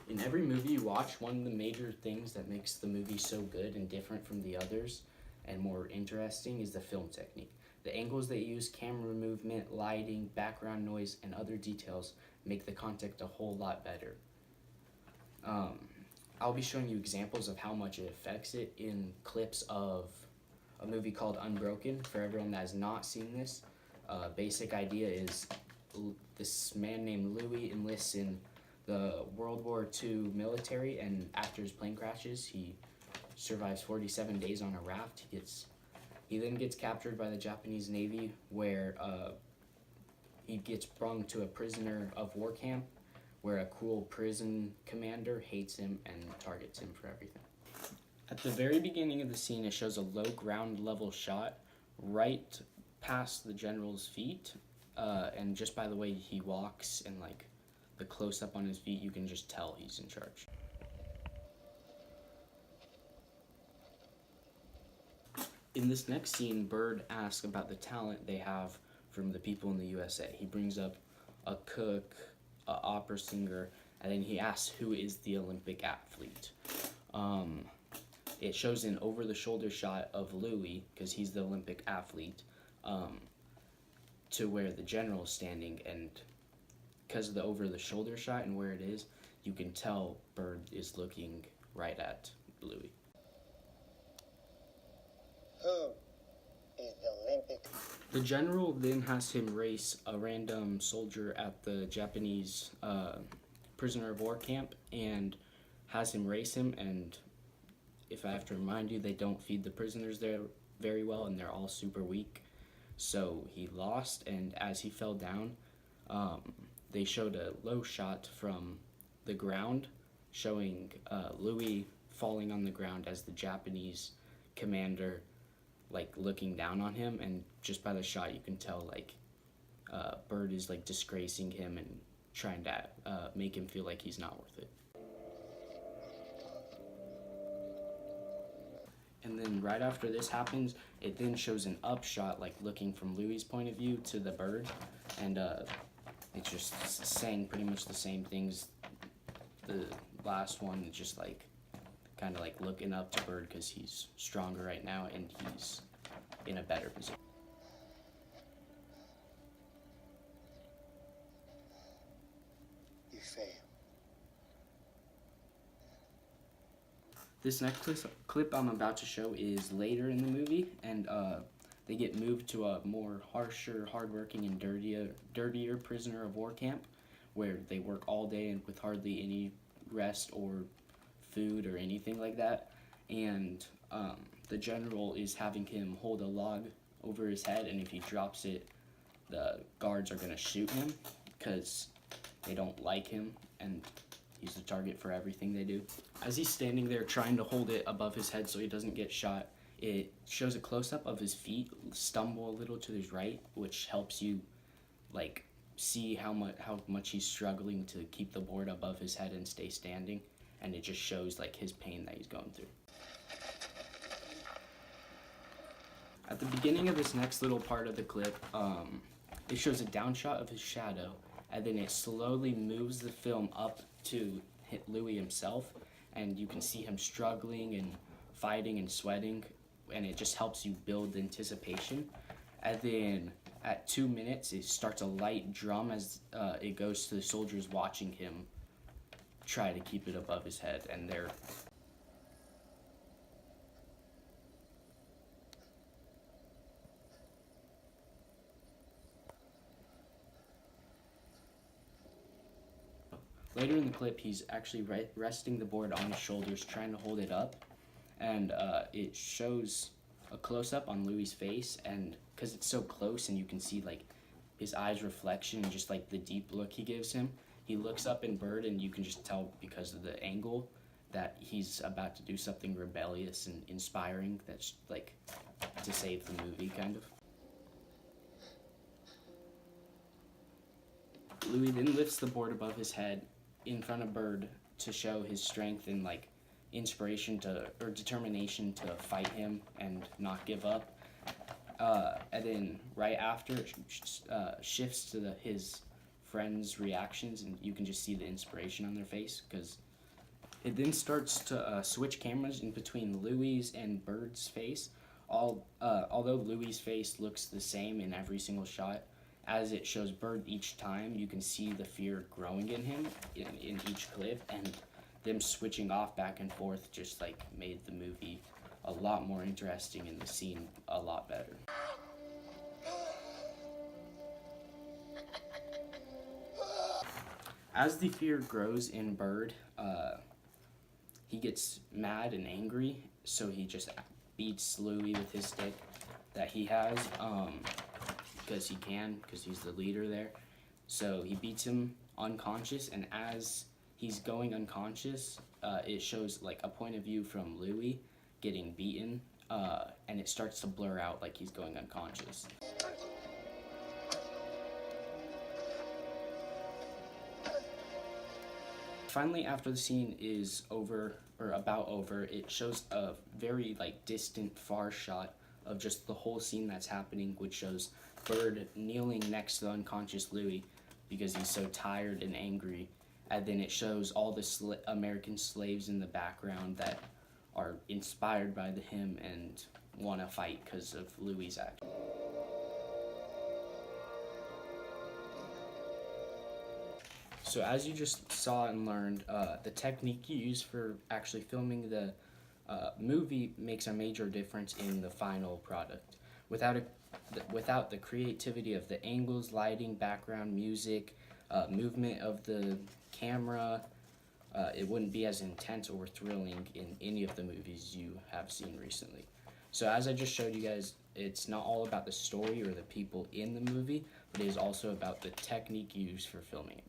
In every movie you watch, one of the major things that makes the movie so good and different from the others and more interesting is the film technique. The angles they use, camera movement, lighting, background noise, and other details make the content a whole lot better. Um, I'll be showing you examples of how much it affects it in clips of a movie called Unbroken. For everyone that has not seen this, basic idea is this man named Louis enlists in the World War II military, and after his plane crashes, he survives 47 days on a raft. He then gets captured by the Japanese Navy, where he gets brung to a prisoner of war camp, where a cruel prison commander hates him and targets him for everything. At the very beginning of the scene, it shows a low ground level shot right past the general's feet, and just by the way he walks and like the close up on his feet, you can just tell he's in charge. In this next scene, Bird asks about the talent they have from the people in the USA. He brings up a cook, an opera singer, and then he asks who is the Olympic athlete. It shows an over-the-shoulder shot of Louis, because he's the Olympic athlete, to where the general is standing, and because of the over-the-shoulder shot and where it is, you can tell Bird is looking right at Louis. Who is the Olympic? The general then has him race a random soldier at the Japanese prisoner of war camp and has him race him, and if I have to remind you, they don't feed the prisoners there very well and they're all super weak. So he lost, and as he fell down, they showed a low shot from the ground showing Louis falling on the ground as the Japanese commander like looking down on him, and just by the shot you can tell like Bird is like disgracing him and trying to make him feel like he's not worth it. And then right after this happens, it then shows an upshot, like looking from Louis' point of view to the Bird, and it's just saying pretty much the same things. The last one, just like kind of like looking up to Bird because he's stronger right now and he's in a better position. You fail. This next clip I'm about to show is later in the movie, and they get moved to a more harsher, hardworking, and dirtier prisoner of war camp, where they work all day and with hardly any rest or food or anything like that. And the general is having him hold a log over his head, and if he drops it, the guards are gonna shoot him because they don't like him, and he's the target for everything they do. As he's standing there trying to hold it above his head so he doesn't get shot, it shows a close-up of his feet stumble a little to his right, which helps you like see how much he's struggling to keep the board above his head and stay standing, and it just shows like his pain that he's going through. At the beginning of this next little part of the clip, it shows a down shot of his shadow, and then it slowly moves the film up to hit Louis himself, and you can see him struggling and fighting and sweating, and it just helps you build anticipation. And then at 2 minutes, it starts a light drum as it goes to the soldiers watching him try to keep it above his head, and they're later in the clip, he's actually resting the board on his shoulders, trying to hold it up, and it shows a close-up on Louis' face, and because it's so close and you can see like his eyes reflection and just like the deep look he gives him, he looks up in Bird, and you can just tell because of the angle that he's about to do something rebellious and inspiring that's like to save the movie, kind of. Louis then lifts the board above his head in front of Bird to show his strength and like inspiration to or determination to fight him and not give up. And then right after it shifts to his friends' reactions, and you can just see the inspiration on their face because It then starts to switch cameras in between Louis' and Bird's face. Although Louis' face looks the same in every single shot, as it shows Bird each time, you can see the fear growing in him in each clip, and them switching off back and forth just like made the movie a lot more interesting and the scene a lot better. As the fear grows in Bird, he gets mad and angry, so he just beats Louis with his stick that he has, because he can, because he's the leader there. So he beats him unconscious, and as he's going unconscious, it shows like a point of view from Louis getting beaten, and it starts to blur out like he's going unconscious. Finally, after the scene is over, or about over, it shows a very like distant far shot of just the whole scene that's happening, which shows Bird kneeling next to the unconscious Louis because he's so tired and angry, and then it shows all the American slaves in the background that are inspired by him and want to fight because of Louis' act. So as you just saw and learned, the technique you use for actually filming the movie makes a major difference in the final product. Without the creativity of the angles, lighting, background, music, movement of the camera, it wouldn't be as intense or thrilling in any of the movies you have seen recently. So as I just showed you guys, it's not all about the story or the people in the movie, but it is also about the technique used for filming it.